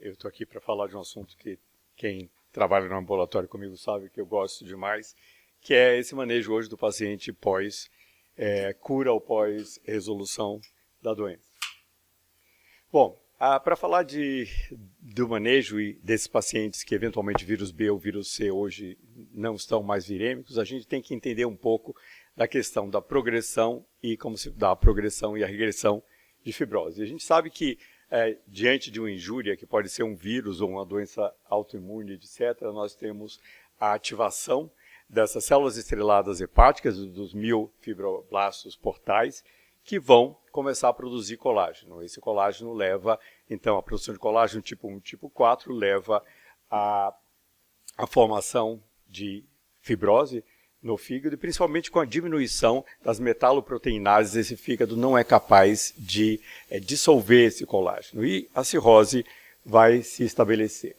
Eu estou aqui para falar de um assunto que quem trabalha no ambulatório comigo sabe que eu gosto demais, que é esse manejo hoje do paciente pós-cura ou pós-resolução da doença. Bom, para falar do manejo e desses pacientes que eventualmente vírus B ou vírus C hoje não estão mais virêmicos, a gente tem que entender um pouco da questão da progressão e como se dá a progressão e a regressão de fibrose. E a gente sabe que diante de uma injúria, que pode ser um vírus ou uma doença autoimune, etc., nós temos a ativação dessas células estreladas hepáticas, dos miofibroblastos portais, que vão começar a produzir colágeno. Esse colágeno leva, então, a produção de colágeno tipo 1 e tipo 4, leva à formação de fibrose no fígado, e principalmente com a diminuição das metaloproteinases, esse fígado não é capaz de dissolver esse colágeno e a cirrose vai se estabelecer.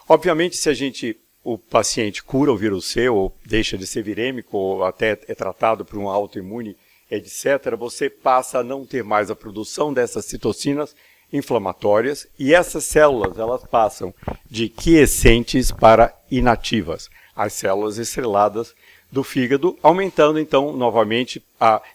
Obviamente, se o paciente cura o vírus C ou deixa de ser virêmico ou até é tratado por um autoimune, etc., você passa a não ter mais a produção dessas citocinas inflamatórias e essas células elas passam de quiescentes para inativas, as células estreladas do fígado, aumentando então novamente,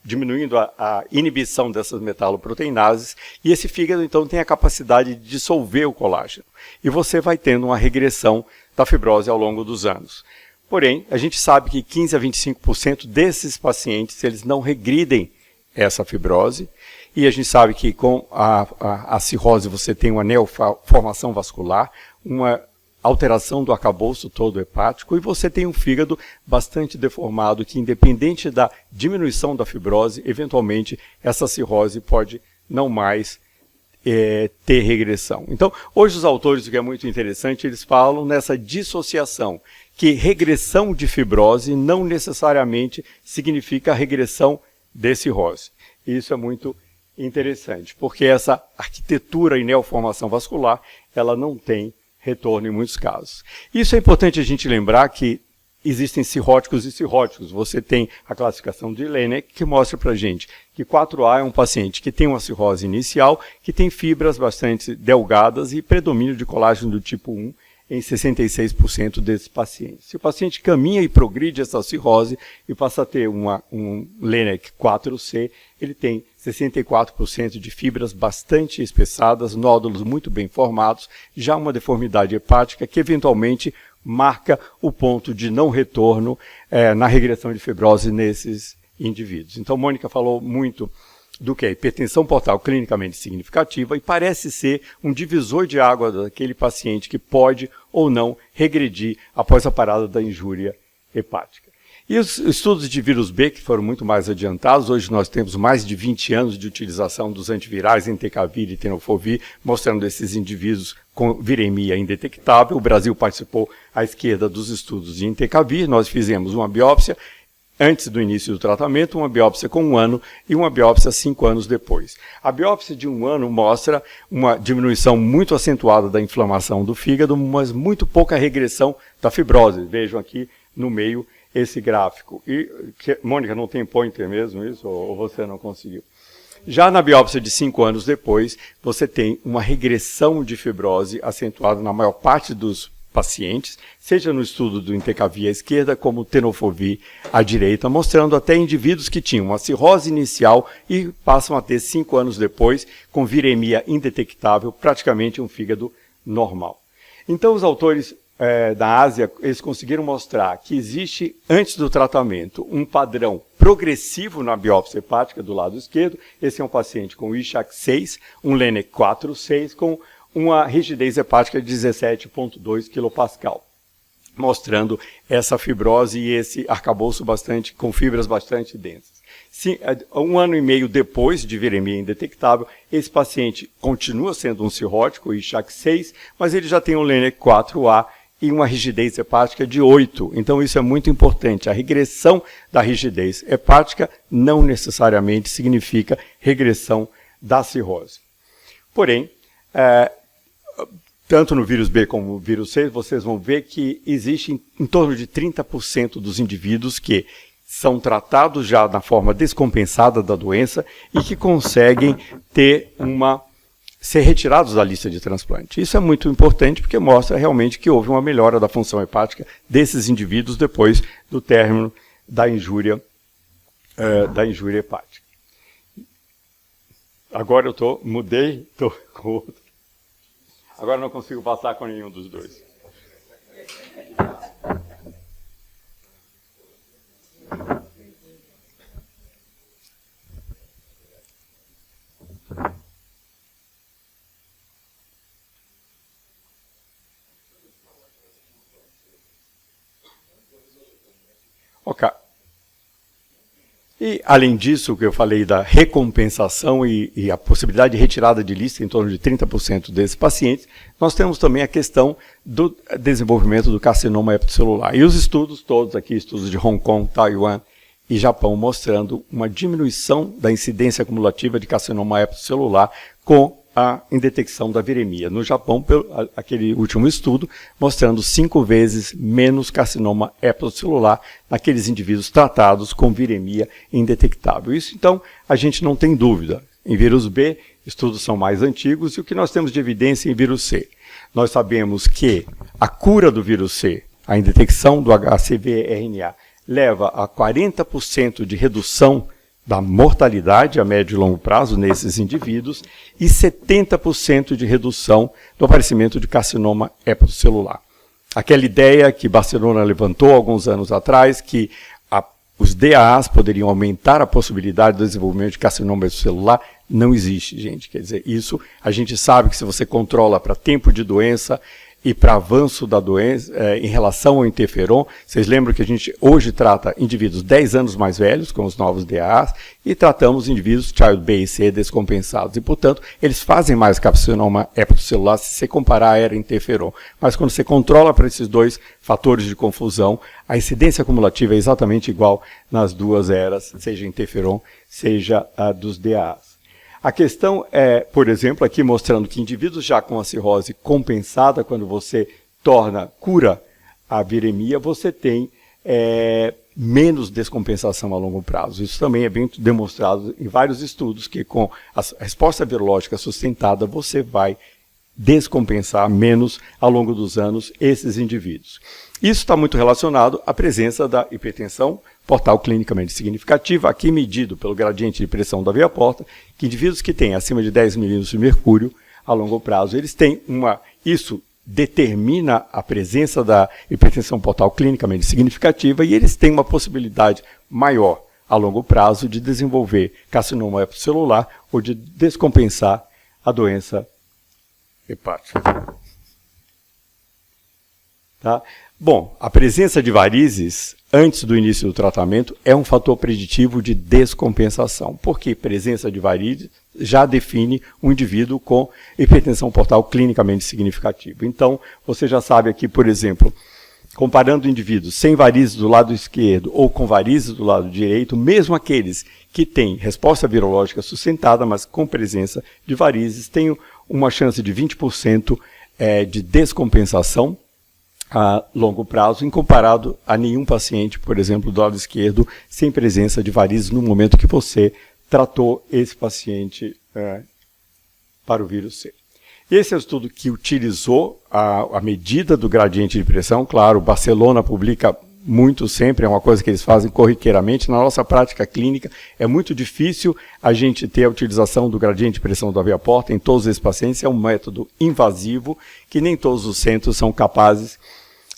diminuindo a inibição dessas metaloproteinases, e esse fígado então tem a capacidade de dissolver o colágeno. E você vai tendo uma regressão da fibrose ao longo dos anos. Porém, a gente sabe que 15 a 25% desses pacientes, eles não regridem essa fibrose, e a gente sabe que com a cirrose você tem uma neoformação vascular, uma alteração do arcabouço todo hepático, e você tem um fígado bastante deformado que, independente da diminuição da fibrose, eventualmente essa cirrose pode não mais ter regressão. Então, hoje os autores, o que é muito interessante, eles falam nessa dissociação, que regressão de fibrose não necessariamente significa regressão de cirrose. Isso é muito interessante, porque essa arquitetura e neoformação vascular, ela não tem retorno em muitos casos. Isso é importante a gente lembrar que existem cirróticos e cirróticos. Você tem a classificação de Leynek que mostra para a gente que 4A é um paciente que tem uma cirrose inicial, que tem fibras bastante delgadas e predomínio de colágeno do tipo 1 em 66% desses pacientes. Se o paciente caminha e progride essa cirrose e passa a ter um Leynek 4C, ele tem 64% de fibras bastante espessadas, nódulos muito bem formados, já uma deformidade hepática que eventualmente marca o ponto de não retorno na regressão de fibrose nesses indivíduos. Então, Mônica falou muito do que é hipertensão portal clinicamente significativa e parece ser um divisor de água daquele paciente que pode ou não regredir após a parada da injúria hepática. E os estudos de vírus B, que foram muito mais adiantados, hoje nós temos mais de 20 anos de utilização dos antivirais Entecavir e Tenofovir, mostrando esses indivíduos com viremia indetectável. O Brasil participou à esquerda dos estudos de Entecavir, nós fizemos uma biópsia antes do início do tratamento, uma biópsia com 1 ano e uma biópsia 5 anos depois. A biópsia de 1 ano mostra uma diminuição muito acentuada da inflamação do fígado, mas muito pouca regressão da fibrose. Vejam aqui no meio esse gráfico. Mônica, não tem pointer mesmo isso? Ou você não conseguiu? Já na biópsia de 5 anos depois, você tem uma regressão de fibrose acentuada na maior parte dos pacientes, seja no estudo do Entecavir à esquerda, como o Tenofovir à direita, mostrando até indivíduos que tinham uma cirrose inicial e passam a ter 5 anos depois, com viremia indetectável, praticamente um fígado normal. Então, os autores da Ásia, eles conseguiram mostrar que existe, antes do tratamento, um padrão progressivo na biópsia hepática do lado esquerdo. Esse é um paciente com Ishak 6, um Leynek 4/6, com uma rigidez hepática de 17,2 kPa, mostrando essa fibrose e esse arcabouço com fibras bastante densas. 1 ano e meio depois de viremia indetectável, esse paciente continua sendo um cirrótico, Ishak 6, mas ele já tem um Leynek 4A e uma rigidez hepática de 8. Então isso é muito importante. A regressão da rigidez hepática não necessariamente significa regressão da cirrose. Porém, tanto no vírus B como no vírus C, vocês vão ver que existe em torno de 30% dos indivíduos que são tratados já na forma descompensada da doença e que conseguem ter uma ser retirados da lista de transplante. Isso é muito importante porque mostra realmente que houve uma melhora da função hepática desses indivíduos depois do término da injúria hepática. Agora eu mudei, estou com outro. Agora não consigo passar com nenhum dos dois. Ok. E, além disso, que eu falei da recompensação e a possibilidade de retirada de lista em torno de 30% desses pacientes, nós temos também a questão do desenvolvimento do carcinoma hepatocelular. E os estudos todos aqui, estudos de Hong Kong, Taiwan e Japão, mostrando uma diminuição da incidência acumulativa de carcinoma hepatocelular com a indetecção da viremia. No Japão, aquele último estudo, mostrando 5 vezes menos carcinoma hepatocelular naqueles indivíduos tratados com viremia indetectável. Isso, então, a gente não tem dúvida. Em vírus B, estudos são mais antigos, e o que nós temos de evidência em vírus C? Nós sabemos que a cura do vírus C, a indetecção do HCV-RNA, leva a 40% de redução da mortalidade a médio e longo prazo nesses indivíduos e 70% de redução do aparecimento de carcinoma hepatocelular. Aquela ideia que Barcelona levantou alguns anos atrás, que os DAAs poderiam aumentar a possibilidade do desenvolvimento de carcinoma hepatocelular, não existe, gente. Quer dizer, isso a gente sabe que se você controla para tempo de doença e para avanço da doença em relação ao interferon, vocês lembram que a gente hoje trata indivíduos 10 anos mais velhos com os novos DAAs e tratamos indivíduos Child B e C descompensados. E, portanto, eles fazem mais carcinoma hepatocelular se você comparar a era interferon. Mas quando você controla para esses dois fatores de confusão, a incidência acumulativa é exatamente igual nas duas eras, seja interferon, seja a dos DAAs. A questão é, por exemplo, aqui mostrando que indivíduos já com a cirrose compensada, quando você cura a viremia, você tem menos descompensação a longo prazo. Isso também é bem demonstrado em vários estudos, que com a resposta virológica sustentada, você vai descompensar menos ao longo dos anos esses indivíduos. Isso está muito relacionado à presença da hipertensão portal clinicamente significativa, aqui medido pelo gradiente de pressão da veia porta, que indivíduos que têm acima de 10 milímetros de mercúrio a longo prazo, eles têm isso determina a presença da hipertensão portal clinicamente significativa e eles têm uma possibilidade maior a longo prazo de desenvolver carcinoma hepatocelular ou de descompensar a doença hepática. Tá? Bom, a presença de varizes antes do início do tratamento é um fator preditivo de descompensação, porque presença de varizes já define um indivíduo com hipertensão portal clinicamente significativa. Então, você já sabe aqui, por exemplo, comparando indivíduos sem varizes do lado esquerdo ou com varizes do lado direito, mesmo aqueles que têm resposta virológica sustentada, mas com presença de varizes, têm uma chance de 20% de descompensação a longo prazo, em comparado a nenhum paciente, por exemplo, do lado esquerdo, sem presença de varizes no momento que você tratou esse paciente para o vírus C. Esse é o estudo que utilizou a medida do gradiente de pressão. Claro, Barcelona publica muito sempre, é uma coisa que eles fazem corriqueiramente. Na nossa prática clínica, é muito difícil a gente ter a utilização do gradiente de pressão da veia porta em todos esses pacientes. É um método invasivo que nem todos os centros são capazes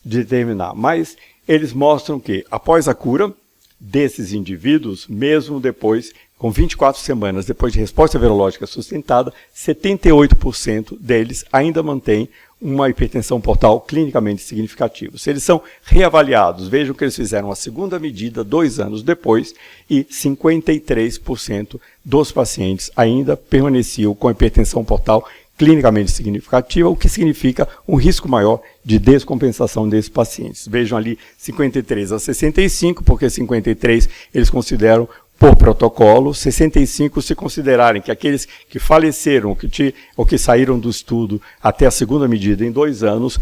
de determinar. Mas eles mostram que, após a cura desses indivíduos, mesmo depois, com 24 semanas depois de resposta virológica sustentada, 78% deles ainda mantêm uma hipertensão portal clinicamente significativa. Se eles são reavaliados, vejam que eles fizeram a segunda medida 2 anos depois e 53% dos pacientes ainda permaneciam com hipertensão portal clinicamente significativa, o que significa um risco maior de descompensação desses pacientes. Vejam ali 53 a 65, porque 53 eles consideram por protocolo, 65 se considerarem que aqueles que faleceram ou que saíram do estudo até a segunda medida em 2 anos,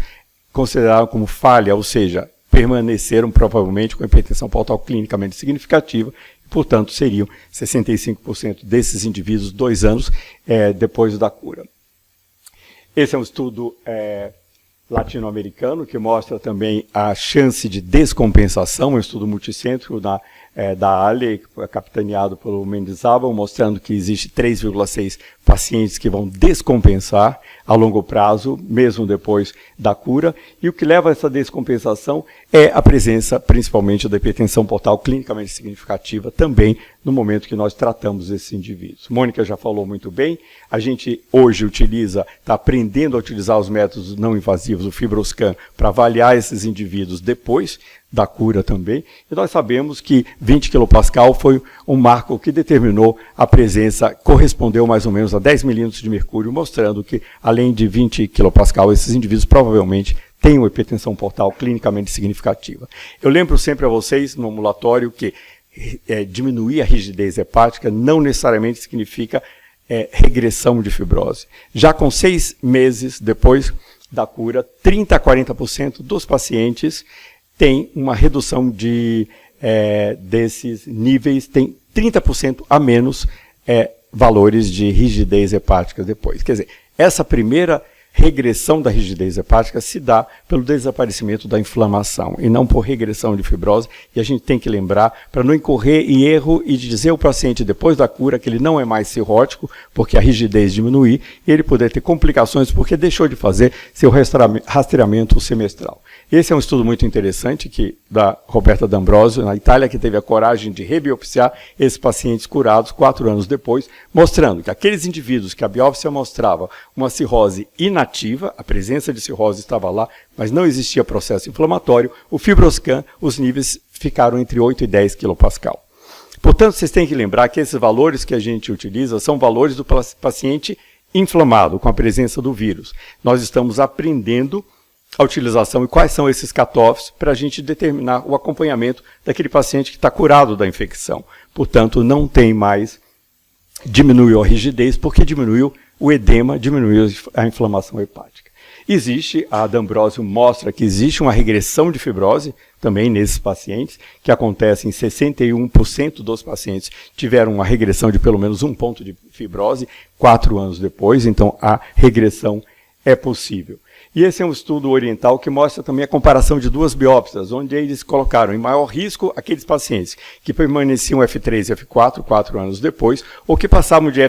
consideraram como falha, ou seja, permaneceram provavelmente com hipertensão portal clinicamente significativa, e, portanto, seriam 65% desses indivíduos 2 anos depois da cura. Esse é um estudo latino-americano que mostra também a chance de descompensação, um estudo multicêntrico da ALE, capitaneado pelo Mendizábal, mostrando que existe 3,6 pacientes que vão descompensar a longo prazo, mesmo depois da cura, e o que leva a essa descompensação é a presença, principalmente, da hipertensão portal clinicamente significativa, também no momento que nós tratamos esses indivíduos. Mônica já falou muito bem, a gente hoje está aprendendo a utilizar os métodos não invasivos, o FibroScan, para avaliar esses indivíduos depois da cura também, e nós sabemos que 20 kPa foi um marco que determinou a presença, correspondeu mais ou menos a 10 milímetros de mercúrio, mostrando que, além de 20 kPa, esses indivíduos provavelmente têm uma hipertensão portal clinicamente significativa. Eu lembro sempre a vocês, no ambulatório, que diminuir a rigidez hepática não necessariamente significa regressão de fibrose. Já com 6 meses depois da cura, 30 a 40% dos pacientes tem uma redução desses níveis, tem 30% a menos valores de rigidez hepática depois. Quer dizer, essa primeira regressão da rigidez hepática se dá pelo desaparecimento da inflamação e não por regressão de fibrose, e a gente tem que lembrar para não incorrer em erro e dizer ao paciente depois da cura que ele não é mais cirrótico, porque a rigidez diminuir, e ele poder ter complicações porque deixou de fazer seu rastreamento semestral. Esse é um estudo muito interessante da Roberta D'Ambrosio, na Itália, que teve a coragem de rebiopsiar esses pacientes curados 4 anos depois, mostrando que aqueles indivíduos que a biópsia mostrava uma cirrose inativa, a presença de cirrose estava lá, mas não existia processo inflamatório, o FibroScan, os níveis ficaram entre 8 e 10 kPa. Portanto, vocês têm que lembrar que esses valores que a gente utiliza são valores do paciente inflamado, com a presença do vírus. Nós estamos aprendendo a utilização e quais são esses cutoffs para a gente determinar o acompanhamento daquele paciente que está curado da infecção. Portanto, não tem mais, diminuiu a rigidez, porque diminuiu o edema, diminuiu a inflamação hepática. A D'Ambrosio mostra que existe uma regressão de fibrose também nesses pacientes, que acontece em 61% dos pacientes tiveram uma regressão de pelo menos 1 ponto de fibrose 4 anos depois, então a regressão é possível. E esse é um estudo oriental que mostra também a comparação de 2 biópsias, onde eles colocaram em maior risco aqueles pacientes que permaneciam F3 e F4 4 anos depois, ou que passavam de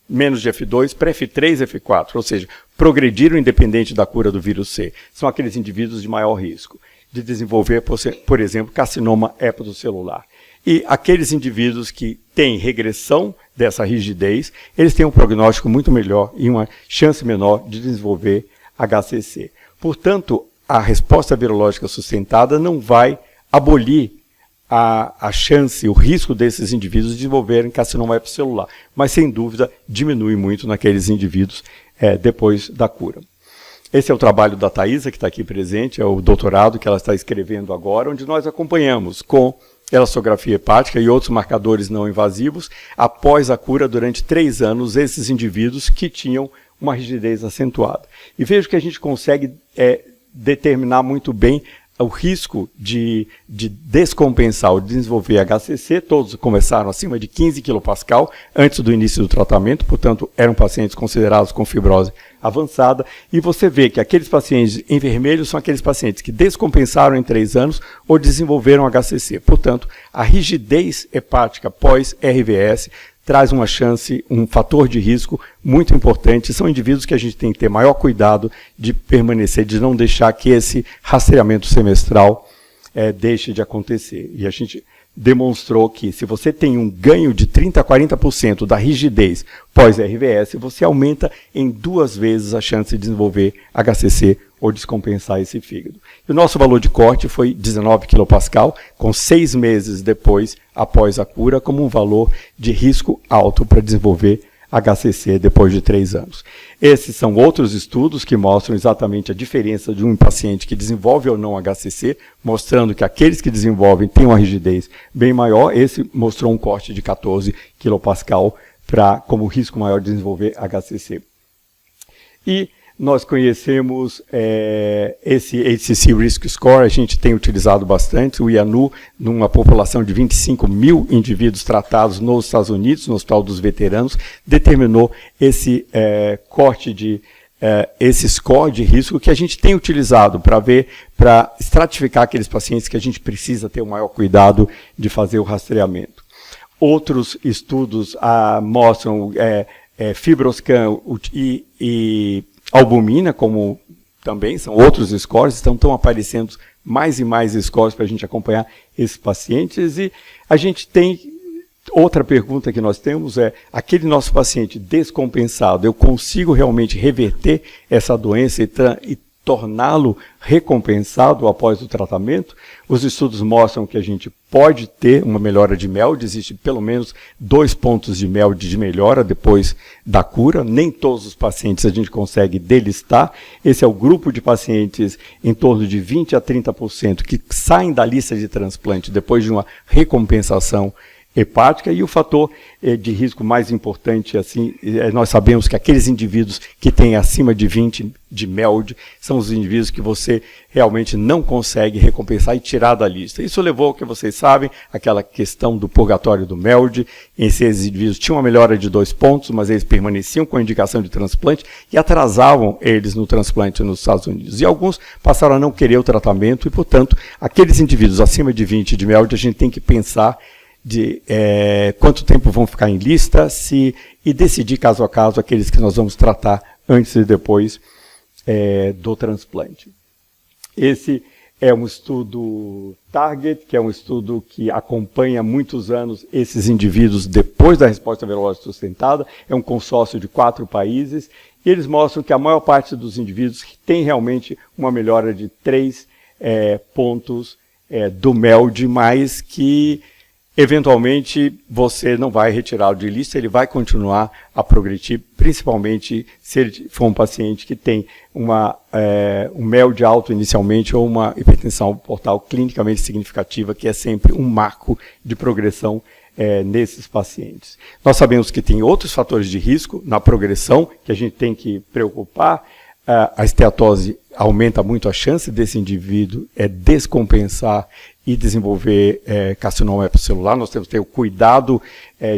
menos de F2 para F3 e F4, ou seja, progrediram independente da cura do vírus C. São aqueles indivíduos de maior risco de desenvolver, por exemplo, carcinoma hepatocelular. E aqueles indivíduos que têm regressão dessa rigidez, eles têm um prognóstico muito melhor e uma chance menor de desenvolver HCC. Portanto, a resposta virológica sustentada não vai abolir a chance, o risco desses indivíduos de desenvolverem carcinoma hepatocelular, mas sem dúvida diminui muito naqueles indivíduos depois da cura. Esse é o trabalho da Thaisa, que está aqui presente, é o doutorado que ela está escrevendo agora, onde nós acompanhamos com elastografia hepática e outros marcadores não invasivos, após a cura durante 3 anos, esses indivíduos que tinham uma rigidez acentuada. E vejo que a gente consegue determinar muito bem o risco de descompensar ou de desenvolver HCC. Todos começaram acima de 15 kPa antes do início do tratamento, portanto, eram pacientes considerados com fibrose avançada, e você vê que aqueles pacientes em vermelho são aqueles pacientes que descompensaram em 3 anos ou desenvolveram HCC. Portanto, a rigidez hepática pós-RVS traz uma chance, um fator de risco muito importante. São indivíduos que a gente tem que ter maior cuidado de permanecer, de não deixar que esse rastreamento semestral deixe de acontecer. E a gente demonstrou que se você tem um ganho de 30% a 40% da rigidez pós-RVS, você aumenta em 2 vezes a chance de desenvolver HCC ou descompensar esse fígado. E o nosso valor de corte foi 19 kPa, com 6 meses depois, após a cura, como um valor de risco alto para desenvolver HCC depois de 3 anos. Esses são outros estudos que mostram exatamente a diferença de um paciente que desenvolve ou não HCC, mostrando que aqueles que desenvolvem têm uma rigidez bem maior. Esse mostrou um corte de 14 kPa como risco maior de desenvolver HCC. E nós conhecemos esse HCC Risk Score, a gente tem utilizado bastante, o IANU, numa população de 25 mil indivíduos tratados nos Estados Unidos, no Hospital dos Veteranos, determinou esse corte de esse score de risco que a gente tem utilizado para estratificar aqueles pacientes que a gente precisa ter o maior cuidado de fazer o rastreamento. Outros estudos mostram FibroScan e albumina, como também são outros scores, estão aparecendo mais e mais scores para a gente acompanhar esses pacientes. E a gente tem, outra pergunta que nós temos aquele nosso paciente descompensado, eu consigo realmente reverter essa doença e torná-lo recompensado após o tratamento? Os estudos mostram que a gente pode ter uma melhora de MELD, existe pelo menos 2 pontos de MELD de melhora depois da cura, nem todos os pacientes a gente consegue delistar, esse é o grupo de pacientes em torno de 20 a 30% que saem da lista de transplante depois de uma recompensação hepática. E o fator de risco mais importante, assim, nós sabemos que aqueles indivíduos que têm acima de 20 de MELD são os indivíduos que você realmente não consegue recompensar e tirar da lista. Isso levou ao que vocês sabem, aquela questão do purgatório do MELD. Esses indivíduos tinham uma melhora de 2 pontos, mas eles permaneciam com a indicação de transplante e atrasavam eles no transplante nos Estados Unidos. E alguns passaram a não querer o tratamento e, portanto, aqueles indivíduos acima de 20 de MELD, a gente tem que pensar de quanto tempo vão ficar em lista e decidir caso a caso aqueles que nós vamos tratar antes e depois do transplante. Esse é um estudo Target, que é um estudo que acompanha há muitos anos esses indivíduos depois da resposta virológica sustentada, é um consórcio de 4 países, e eles mostram que a maior parte dos indivíduos tem realmente uma melhora de 3 pontos do MELD, mas que eventualmente você não vai retirá-lo de lista, ele vai continuar a progredir, principalmente se ele for um paciente que tem um MELD alto inicialmente ou uma hipertensão portal clinicamente significativa, que é sempre um marco de progressão nesses pacientes. Nós sabemos que tem outros fatores de risco na progressão que a gente tem que preocupar. A esteatose aumenta muito a chance desse indivíduo descompensar e desenvolver carcinoma hepatocelular. Nós temos que ter o cuidado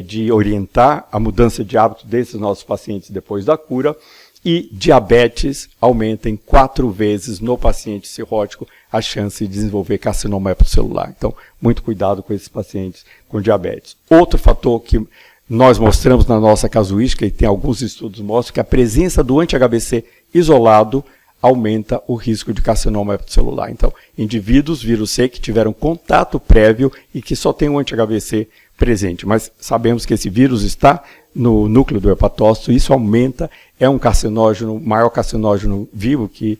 de orientar a mudança de hábito desses nossos pacientes depois da cura. E diabetes aumenta em 4 vezes no paciente cirrótico a chance de desenvolver carcinoma hepatocelular. Então, muito cuidado com esses pacientes com diabetes. Outro fator que nós mostramos na nossa casuística, e tem alguns estudos que mostram que a presença do anti-HBC isolado aumenta o risco de carcinoma hepatocelular. Então, indivíduos vírus C que tiveram contato prévio e que só tem o anti-HBC presente, mas sabemos que esse vírus está no núcleo do hepatócito, isso aumenta, é um carcinógeno, maior carcinógeno vivo que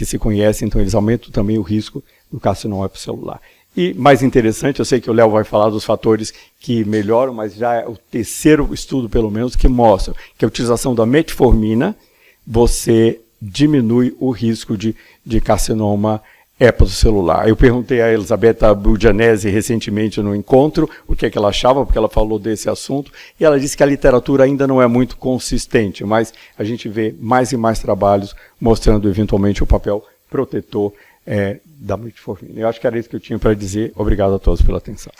se conhece, então eles aumentam também o risco do carcinoma hepatocelular. E mais interessante, eu sei que o Léo vai falar dos fatores que melhoram, mas já é o terceiro estudo, pelo menos, que mostra que a utilização da metformina, você diminui o risco de carcinoma hepatocelular. Eu perguntei a Elisabetta Bugianese recentemente no encontro o que ela achava, porque ela falou desse assunto, e ela disse que a literatura ainda não é muito consistente, mas a gente vê mais e mais trabalhos mostrando eventualmente o papel protetor da metformina. Eu acho que era isso que eu tinha para dizer. Obrigado a todos pela atenção.